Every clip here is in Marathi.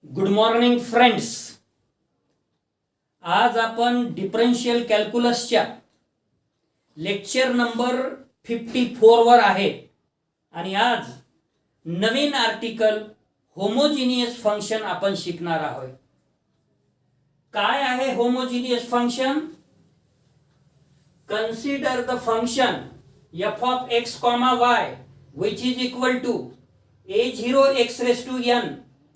Good morning friends. आज आपण डिफरन्शियल कॅल्क्युलसच्या लेक्चर नंबर 54 वर आहे आणि आज नवीन आर्टिकल होमोजिनियस फंक्शन आपण शिकणार आहोत. काय आहे homogeneous function? Consider the function f of x, y which is equal to a0 x raised to n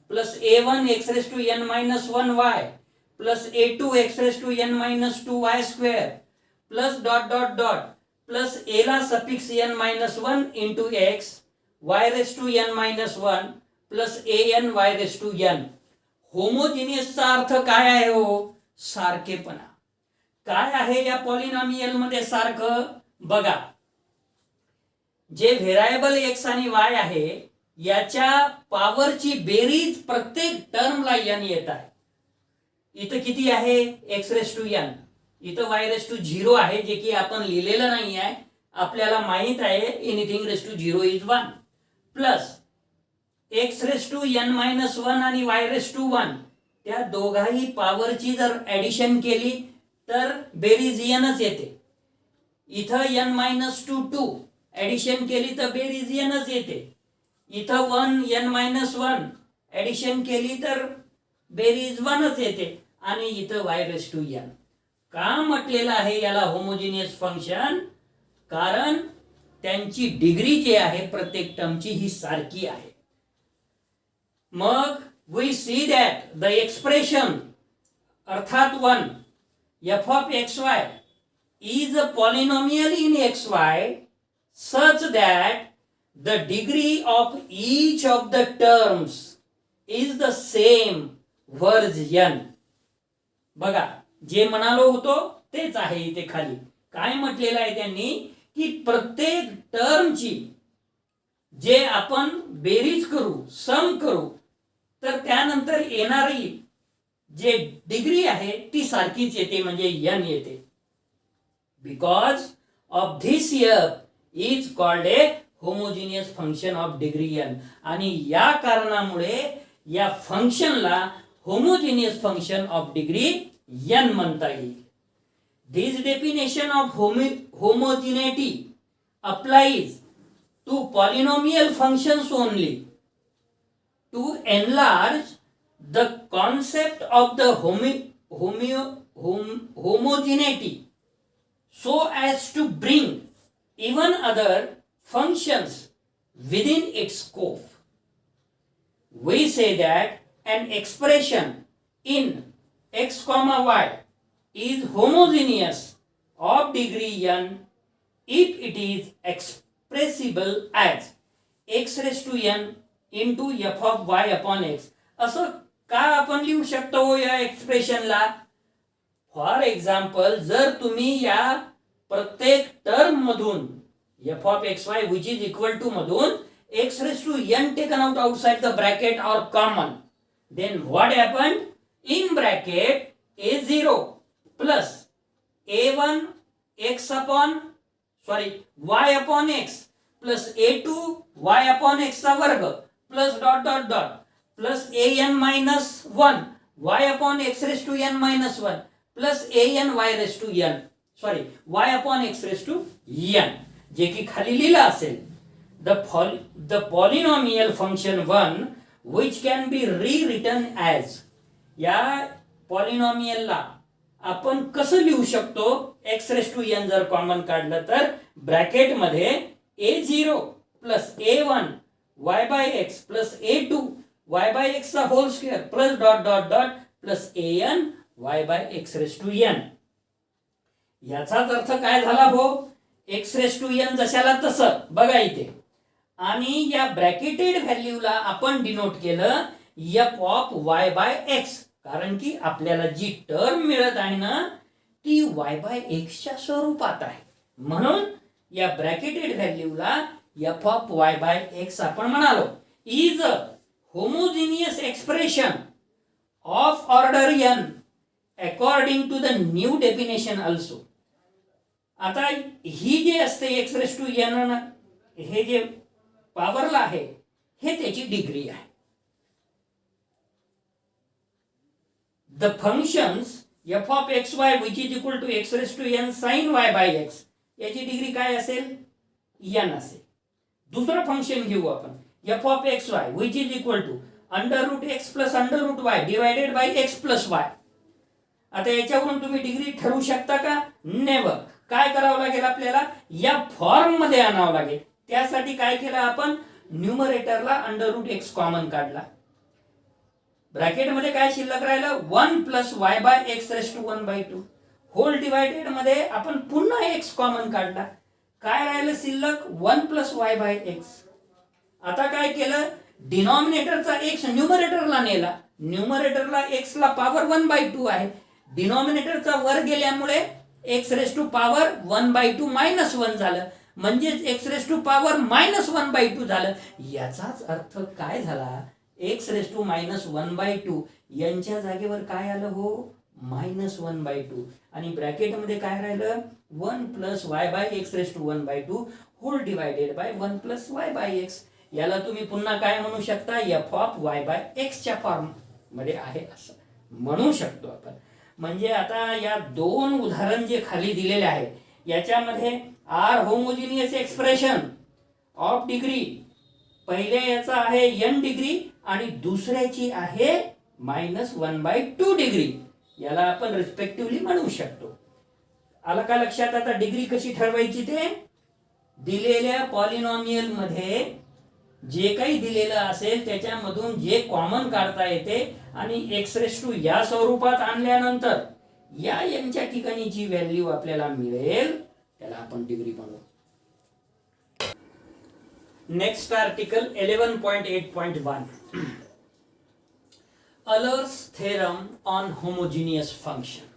plus a1 x raised to n minus 1 y plus a2 x raised to n minus 2 y square plus dot dot dot plus a ला suffix n minus 1 into x y raised to n minus 1 plus a n y raised to n. Homogeneous चा अर्थ काय आहे हो? सारखेपणा. काय आहे या पॉलिनॉमियल मध्ये सारखं? बघा, जे व्हेरिएबल x आणि y आहे याच्या पॉवरची बेरीज प्रत्येक टर्मला n येत आहे. इथं किती आहे? x raise to n. इथं y रेस टू 0 आहे, जे की आपण लिहिलेलं नाही आहे. आपल्याला माहित आहे anything raise to 0 is 1 plus x raise to n minus 1 आणि y रेस टू 1 त्या दोघाही पॉवरची जर ऍडिशन केली तर बेरीज nच येते. इथं n मायनस 2 ऍडिशन केली तर बेरीज nच येते. इथं 1 n मायनस 1 ऍडिशन केली तर बेरीज 1च येते आणि इथं y रेस टू n. का म्हटलेलं आहे याला होमोजिनियस फंक्शन? कारण त्यांची डिग्री जी आहे प्रत्येक टर्मची ही सारखी आहे. मग we see that the expression अर्थात 1 f of xy is a polynomial in xy such that the degree of each of the terms is the same version. बघा, जे म्हणालो होतो तेच आहे इथे खाली. काय म्हटलेलं आहे त्यांनी की प्रत्येक टर्मची जे आपण बेरीज करू, सम करू, तर त्यानंतर येणारी जे डिग्री आहे ती सारखीच येते, म्हणजे n येते. Because of this is called a homogeneous function of degree n. आणि या कारणामुळे या फंक्शनला homogeneous function of degree n म्हणता येईल. This definition of homogeneity applies to polynomial functions only. To enlarge the concept of the homogeneity so as to bring even other functions within its scope. We say that an expression in x, y is homogeneous of degree n if it is expressible as x raised to n into f of y upon x. असं का आपण लिहू शकतो या एक्सप्रेशनला? फॉर एक्झाम्पल, जर तुम्ही या प्रत्येक टर्म मधून f of xy which is equal to मधून x raised to n taken out outside the bracket or common, then what happened? In bracket a0 plus a1 y upon x plus a2 y upon x चा वर्ग plus dot dot dot plus an minus 1 y upon x raised to n minus 1 plus an y raised to n y upon x raised to n, जे की खाली लिहिलं असेल. the polynomial function 1 which can be rewritten as. या पॉलिनॉमियलला आपण कसं लिहू शकतो? x raised to n जर कॉमन काढलं तर ब्रॅकेट मध्ये a0 plus a1 y by x plus a2 y by x चा whole square plus dot dot dot plus an y by x raise to n. याचाच अर्थ काय झाला हो? x रेस टू n जशाला तसं बघा इथे. आणि या ब्रॅकेटेड व्हॅल्यूला आपण डिनोट केलं f of y by x, कारण की आपल्याला जी टर्म मिळत आहे ना ती y by x च्या स्वरूपात आहे. म्हणून या ब्रॅकेटेड व्हॅल्यूला f of y by x आपण म्हणालो. Is homogeneous expression of order n according to the new definition also. आता ही जे असते x रेस टू n, हे जे पॉवरला आहे हे त्याची डिग्री आहे. The functions f of x y which is equal to x raise to n sine y by x, याची डिग्री काय असेल? एन असेल. दुसरं फंक्शन घेऊ आपण f of x y which is equal to under root x plus under root y divided by x plus y. आता याच्यावरून तुम्ही डिग्री ठरवू शकता का? नेव्हर. काय करावं लागेल? आपल्याला या फॉर्म मध्ये आणावं लागेल. त्यासाठी काय केलं आपण? न्यूमरेटरला अंडर रूट एक्स कॉमन काढला. ब्रॅकेटमध्ये काय शिल्लक राहिलं? 1 plus y by x raise to 1/2. Whole divided मध्ये आपण पुन्हा एक्स कॉमन काढला. काय राहिलं शिल्लक? 1 प्लस वाय बाय एक्स. आता काय केलं? डिनॉमिनेटरचा एक्स न्यूमरेटरला नेला. न्यूमरेटरला एक्स ला पॉवर 1/2 आहे. डिनॉमिनेटरचा वर गेल्यामुळे x raise to power 1/2 minus 1 झालं. म्हणजेच x raise to power minus 1/2 झालं. याचाच अर्थ काय झाला? एक्स रेस टू मायनस 1/2 यांच्या जागेवर काय आलं हो? मायनस 1/2. आणि ब्रॅकेटमध्ये काय राहिलं? 1 plus y by x raise to 1/2 whole divided by 1 plus y by x. याला तुम्ही पुन्हा काय म्हणू शकता? एफ ऑफ वाय बाय एक्सच्या फॉर्म मध्ये आहे असं म्हणू शकतो आपण. म्हणजे आता या दोन उदाहरण जे खाली दिलेले आहे याच्यामध्ये are homogeneous expression of degree, पहिले याचा आहे n डिग्री आणि दुसऱ्याची आहे -1/2 डिग्री. याला आपण रिस्पेक्टिव्हली म्हणू शकतो. आला का लक्षात? आता डिग्री कशी ठरवायची ते दिलेल्या पॉलिनॉमियल मध्ये जे काही दिलेलं असेल त्याच्यामधून जे कॉमन काढता येते आणि एक्स रेस टू या स्वरूपात आणल्यानंतर या यांच्या ठिकाणी जी व्हॅल्यू आपल्याला मिळेल त्याला आपण डिग्री म्हणू. Next article 11.8.1 Euler's theorem on homogeneous function.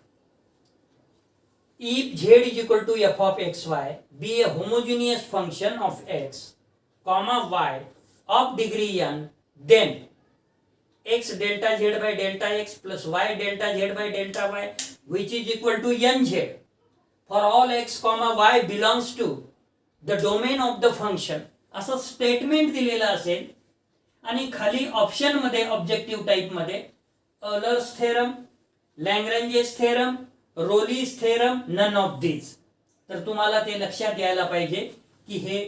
If z is equal to f of xy be a homogeneous function of x, comma y of degree n, then x delta z by delta x plus y delta z by delta y which is equal to nz for all x comma y belongs to the domain of the function. असं स्टेटमेंट दिलेलं असेल आणि खाली ऑप्शन मध्ये ऑब्जेक्टिव्ह टाइप मध्ये Euler's theorem, Lagrange's theorem, Rolle's theorem, none of this. तर तुम्हाला ते लक्षात यायला पाहिजे की हे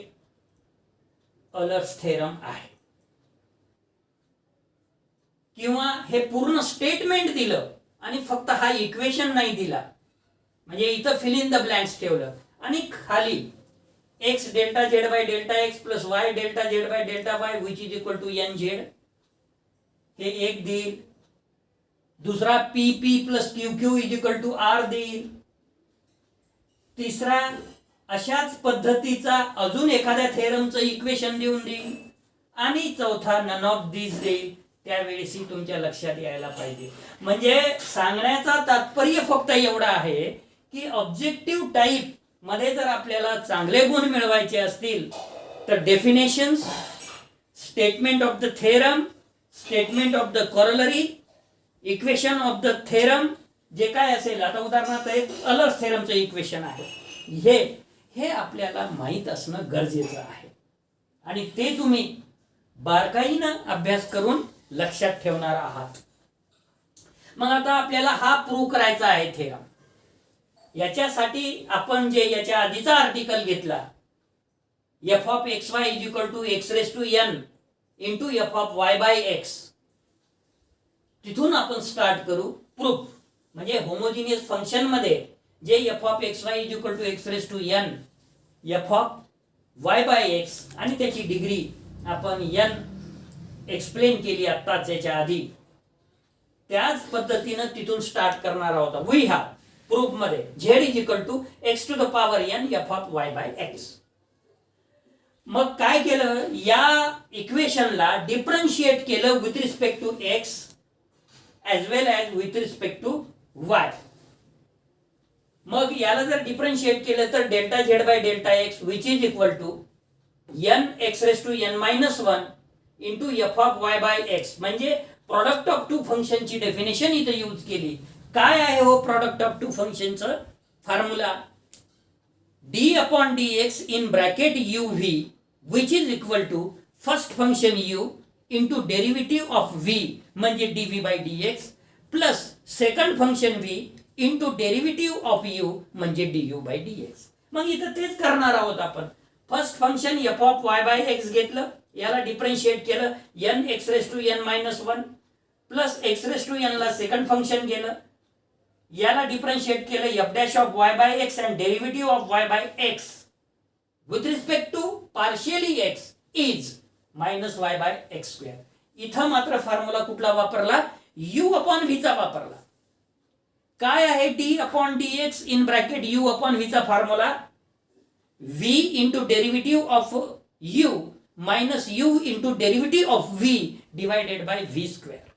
Euler's थेरम आहे. किंवा हे पूर्ण स्टेटमेंट दिलं आणि फक्त हा इक्वेशन नाही दिला, म्हणजे इथं फिल इन द ब्लँक्स ठेवलं आणि खाली x delta z by delta x plus y delta z by delta y which is equal to nz हे एक देईल. दुसरा pp plus qq is equal to r देईल. तिसरा अशाच पद्धतीचा अजून एखाद्या थेरमचं इक्वेशन देऊन देईल आणि चौथा नन ऑफ दिस देईल. त्यावेळेसही तुमच्या लक्षात यायला पाहिजे. म्हणजे सांगण्याचा तात्पर्य फक्त एवढा आहे की ऑब्जेक्टिव्ह टाइप मध्ये जर आपल्याला चांगले गुण मिळवायचे असतील तर definitions, statement of the theorem, statement of the corollary, equation of the theorem जे काय असेल, आता उदाहरणार्थ एक Euler's थेरमचं इक्वेशन आहे, हे आपल्याला माहीत असणं गरजेचं आहे आणि ते तुम्ही बारकाईनं अभ्यास करून लक्षात ठेवणार आहात. मग आता आपल्याला हा प्रूव्ह करायचा आहे थेरम. याच्यासाठी आपण जे याच्या आधीचा आर्टिकल घेतला f of xy is equal to x raised to n into f of y by x, तिथून आपण स्टार्ट करू प्रूफ. म्हणजे होमोजिनियस फंक्शन मध्ये जे f of xy is equal to x raised to n f of y by x आणि त्याची डिग्री आपण n एक्सप्लेन केली आत्ताच याच्या आधी, त्याच पद्धतीनं तिथून स्टार्ट करणार आहोत. वी हॅव प्रूफ मध्ये z is equal to x to the power n f of y by x. मग काय केलं? या इक्वेशनला डिफरन्शिएट केलं with respect to x as well as with respect to y. मग याला जर डिफरन्शिएट केलं तर delta z by delta x which is equal to n x raised to n minus 1 into f of y by x. म्हणजे प्रोडक्ट ऑफ टू फंक्शनची डेफिनेशन इथे यूज केली. काय आहे हो प्रोडक्ट ऑफ टू फंक्शनचं formula? d upon dx in bracket uv which is equal to first function u into derivative of v म्हणजे dv by dx plus second function v into derivative of u म्हणजे डी बाय डी एक्स. मग इथं तेच करणार आहोत आपण. First function f of y by x घेतलं, याला डिफरन्शिएट केलं n x raise to n minus one, plus x raise to n ला सेकंड फंक्शन गेलं, याला डिफरन्शिएट केलं f dash of y by x and derivative of y by x with respect to partially x is minus Y by x square. इथं मात्र फॉर्म्युला कुठला वापरला? यू अपॉन व्हीचा वापरला. काय आहे d upon d x in bracket u upon व्हीचा formula? V into derivative of u minus u into derivative of v divided by v square.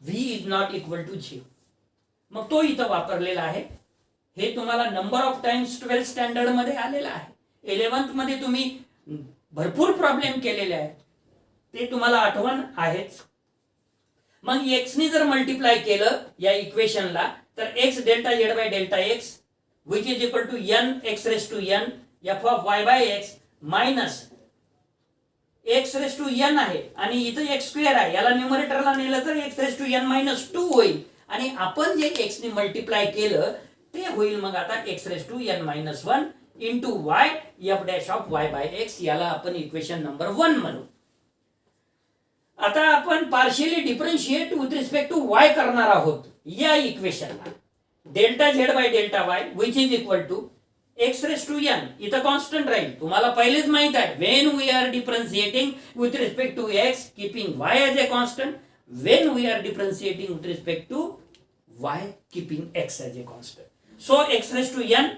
V is not equal to 0. मग तो इथं वापरलेला आहे. हे तुम्हाला number of times 12th standard मध्ये आलेला आहे. 11th मध्ये तुम्ही भरपूर प्रॉब्लेम केलेले आहेत, ते तुम्हाला आठवण आहेच. मग एक्स ने जर मल्टिप्लाय केलं या इक्वेशनला तर x delta z by delta x which is equal to n x raise to n f of y by x minus x raise to n आहे आणि इथं एक्स स्क्वेअर आहे, याला न्यूमरेटरला नेलं तर x raise to n minus 2 होईल आणि आपण जे एक्स ने मल्टिप्लाय केलं ते होईल मग आता x raise to n minus 1 into y f dash of y by x. याला आपण इक्वेशन नंबर 1 म्हणू. आता आपण partially differentiate with respect to y करणार आहोत या इक्वेशनला. Delta z by delta y which is equal to x raise to n, इथं कॉन्स्टंट राहील. तुम्हाला पहिलेच माहित आहे when we are differentiating with respect to x keeping y as a constant, when we are differentiating with respect to y keeping x as a constant. So x raise to n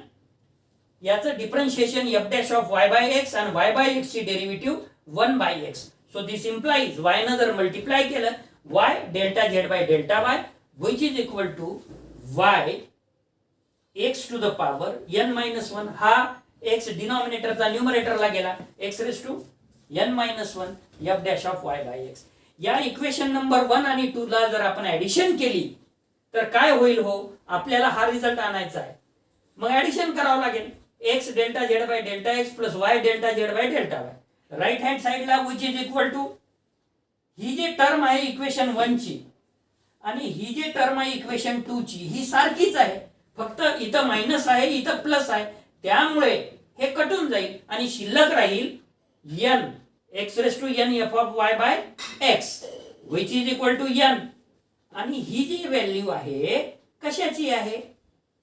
याचं differentiation f dash of y by x आणि वाय बाय एक्स ची derivative 1 by x. So this implies y न जर मल्टिप्लाय केलं y delta z by delta y which is equal to y x to the power n minus 1. हा x डिनॉमिनेटरचा न्यूमरेटरला गेला x raised to n minus 1 f dash of y by x. या इक्वेशन नंबर 1 आणि 2 ला जर आपण ऍडिशन केली तर काय होईल हो? आपल्याला हा रिझल्ट आणायचा आहे. मग ऍडिशन करावं लागेल x delta z by delta x plus y delta z by delta y. Right hand साइडला विच इज इक्वल टू ही जे टर्म आहे इक्वेशन 1 ची आणि ही जे टर्म आहे इक्वेशन 2 ची ही सारखीच आहे, फक्त इथं मायनस आहे इथं प्लस आहे, त्यामुळे हे कटून जाईल आणि शिल्लक राहील n x raise to n f of y by x which is equal to n. आणि ही जी व्हॅल्यू आहे कशाची आहे?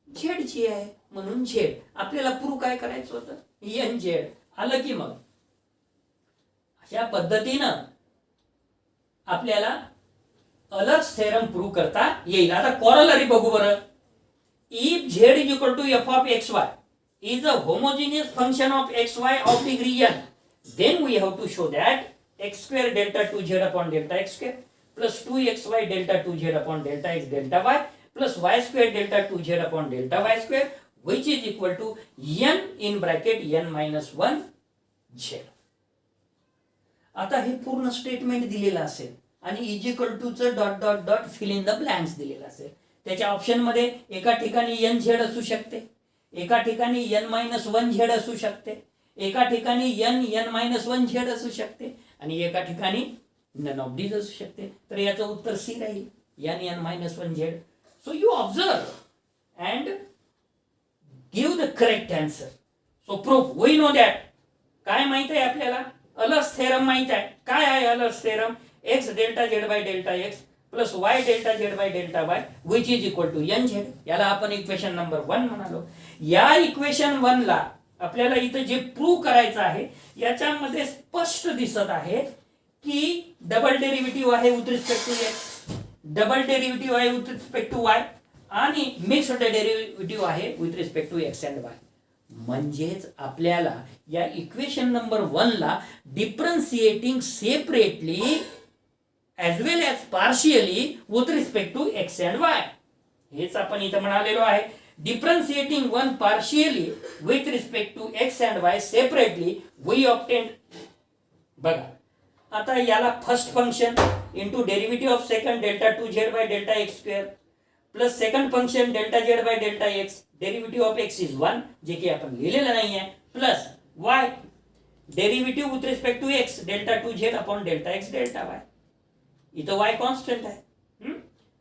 z ची आहे, म्हणून z. आपल्याला प्रूव्ह काय करायचं होतं? n z आलं की मग अशा पद्धतीनं आपल्याला अलर्स थेरम प्रूव्ह करता येईल. आता कॉरलरी बघू बरं. If z is equal to f of x y is a homogeneous function of x y of degree n, then we have to show that x square delta 2z upon delta x square plus 2xy delta 2z upon delta x delta y plus y square delta 2z upon delta y square which is equal to n in bracket n minus 1 z. आता हे पूर्ण स्टेटमेंट दिलेलं असेल आणि इज इक्वल टू चं dot dot dot fill in the blanks दिलेलं असेल. त्याच्या ऑप्शन मध्ये एका ठिकाणी एन झेड असू शकते, एका ठिकाणी एन मायनस 1 झेड असू शकते, एका ठिकाणी एन मायनस 1 झेड असू शकते आणि एका ठिकाणी नन ऑफ दीज असू शकते. तर याचं उत्तर सी राहील N minus 1 Z. So you observe and give the correct answer. So proof we know that. काय माहित आहे आपल्याला? अलर्स थेरम माहित आहे. काय आहे Euler's theorem? X delta z by delta x plus y delta z by delta y which is equal to n z. याला आपण इक्वेशन नंबर 1 म्हणालो. या इक्वेशन 1 ला आपल्याला इथं जे प्रूव्ह करायचं आहे याच्यामध्ये स्पष्ट दिसत आहे की डबल डेरिव्हेटिव्ह आहे with respect to x, double derivative आहे विथ रिस्पेक्ट टू वाय आणि मिक्स्ड डेरिव्हेटिव्ह आहे with respect to x and y. म्हणजेच आपल्याला या इक्वेशन नंबर 1 ला differentiating separately as well as partially with respect to x and y. हेच आपण इथं म्हणालेलो आहे. Differentiating one partially with respect to x and y separately we obtain. बघा आता याला first function into derivative of second delta 2z by delta x square plus second function delta z by delta x derivative of x is 1 जे की आपण लिहिलेलं नाही आहे plus y derivative with respect to x delta 2z upon delta x delta y. इथं y कॉन्स्टंट आहे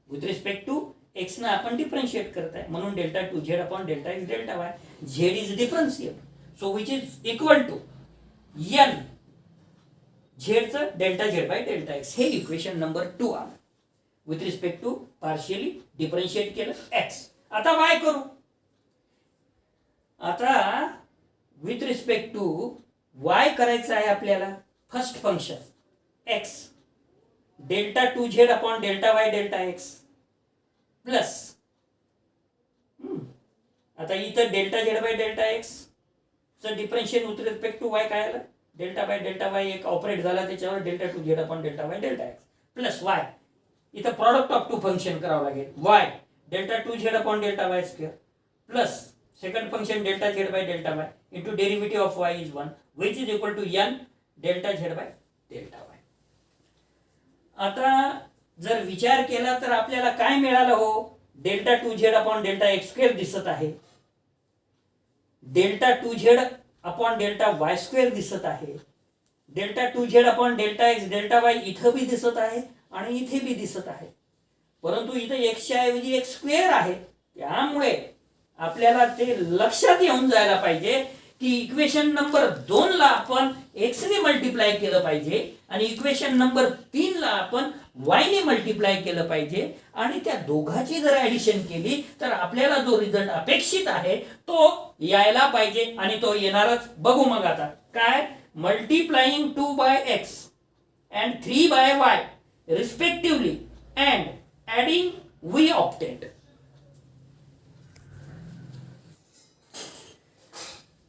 विथ रिस्पेक्ट टू एक्स ना आपण डिफरन्शिएट करत आहे, म्हणून delta two z upon delta x delta y. Z is differentiable, so which is equal to n झेडचं delta z by delta x. हे इक्वेशन नंबर 2 आलं. With respect to partially differentiate केलं एक्स. आता वाय करू. आता विथ रिस्पेक्ट टू वाय करायचं आहे आपल्याला. First function x delta two z upon delta y delta x plus आता इथं delta z by delta x चं differentiate with respect to y काय आलं. डेल्टा बाय डेल्टा वाय एक ऑपरेट झाला त्याच्यावर delta two z upon delta y delta x plus y. इथं प्रॉडक्ट ऑफ टू फंक्शन करावं लागेल. Y delta two z upon delta y square plus second function delta z by delta y into derivative of y is 1 which is equal to n delta z by delta y. आता जर विचार केला तर आपल्याला काय मिळालं हो. Delta two z upon delta x square दिसत आहे. Delta two z upon delta y square दिसत आहे. Delta two z upon delta x delta Y इथं बी दिसत आहे आणि इथे बी दिसत आहे. परंतु इथं एक्सच्या ऐवजी एक स्क्वेअर आहे. त्यामुळे आपल्याला ते लक्षात येऊन जायला पाहिजे की इक्वेशन नंबर 2 ला आपण x ने मल्टिप्लाय केलं पाहिजे आणि इक्वेशन नंबर 3 ला आपण y ने मल्टिप्लाय केलं पाहिजे आणि त्या दोघांची जर ऍडिशन केली तर आपल्याला जो रिझल्ट अपेक्षित आहे तो यायला पाहिजे आणि तो येणारच. बघू मग आता काय. Multiplying 2 by x and 3 by y respectively and adding we obtained.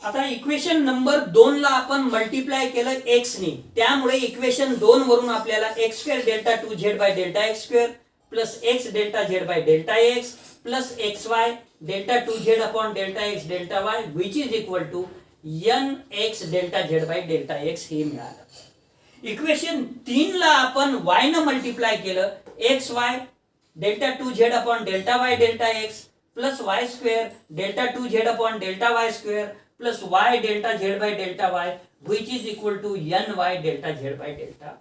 आता इक्वेशन नंबर 2 ला आपण मल्टिप्लाय केलं x ने, त्यामुळे इक्वेशन 2 वरून आपल्याला x square delta two z by delta x square plus x delta z by delta x plus x y delta two z upon delta x delta y which is equal to n x delta z by delta x हे मिळालं. इक्वेशन 3 ला आपण y न मल्टिप्लाय केलं x y delta two z upon delta y delta x plus y square delta two z upon delta y square plus y delta z by delta y which is equal to n y delta z by delta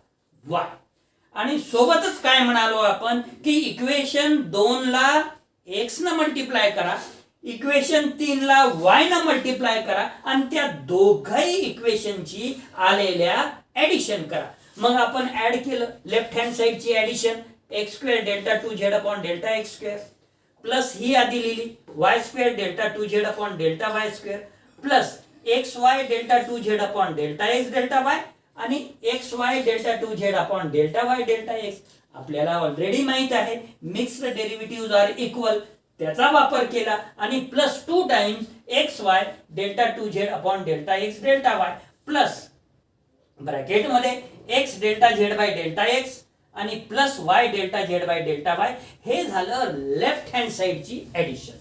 y. आणि सोबतच काय म्हणालो आपण की इक्वेशन 2 ला x न मल्टिप्लाय करा, इक्वेशन 3 ला y न मल्टिप्लाय करा आणि त्या दोघही इक्वेशनची आलेल्या ऍडिशन करा. मग आपण ऍड केलं लेफ्ट हँड साइडची addition x square delta two z upon delta x square plus ही आधी लिहिली y square delta two z upon delta y square plus x y delta two z upon delta x delta y आणि x y delta two z upon delta y delta x. आपल्याला ऑलरेडी माहित आहे मिक्स्ड डेरिव्हेटिव्ह आर इक्वल, त्याचा वापर केला आणि plus 2 times x y delta two z upon delta x delta y plus bracket मध्ये x delta z by delta x आणि plus y delta z by delta y. हे झालं लेफ्ट हँड साइडची ऍडिशन.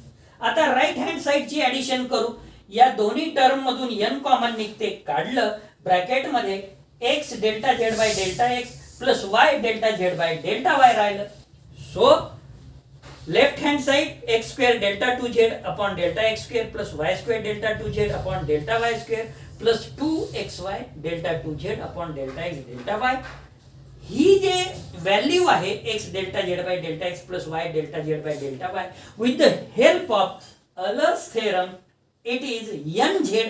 आता राईट हँड साइडची ऍडिशन करू. या दोन्ही टर्म मधून n कॉमन निघते, काढलं ब्रॅकेट मध्ये x delta z by delta x plus y delta z by delta y राहिलं. So left hand side x square delta two z upon delta x square plus y square delta two z upon delta y square plus 2xy delta two z upon delta x delta y. ही जे व्हॅल्यू आहे x delta z by delta x plus y delta z by delta y with the help of Euler's theorem it is n z.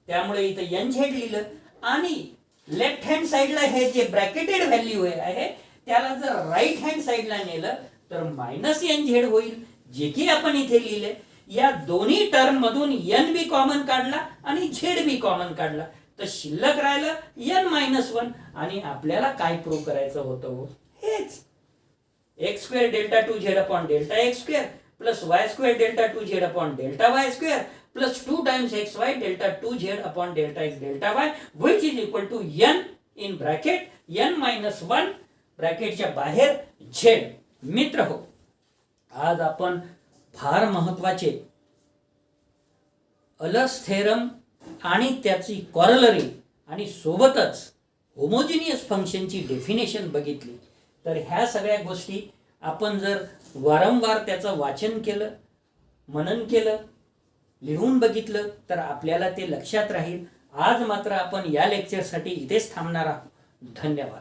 त्यामुळे इथं एन झेड लिहिलं आणि लेफ्ट हँड साइडला हे जे ब्रॅकेटेड व्हॅल्यू आहे त्याला जर राईट हँड साइडला नेलं तर मायनस एन झेड होईल, जे की आपण इथे लिहिले. या दोन्ही टर्म मधून एन बी कॉमन काढला आणि झेड बी कॉमन काढला तर शिल्लक राहिलं n-1 आणि आपल्याला काय प्रूव्ह करायचं होतं हेच x square delta two z upon delta x square plus y square delta two z upon delta y square plus 2 times x y delta two z upon delta x delta y which is equal to n in bracket n-1 ब्रॅकेटच्या बाहेर झेड. मित्र हो, आज आपण फार महत्वाचे अलर्स थेरम आणि त्याची कॉरलरी आणि सोबतच होमोजिनियस फंक्शनची डेफिनेशन बघितली. तर ह्या सगळ्या गोष्टी आपण जर वारंवार त्याचं वाचन केलं, मनन केलं, लिहून बघितलं तर आपल्याला ते लक्षात राहील. आज मात्र आपण या लेक्चरसाठी इथेच थांबणार आहोत. धन्यवाद.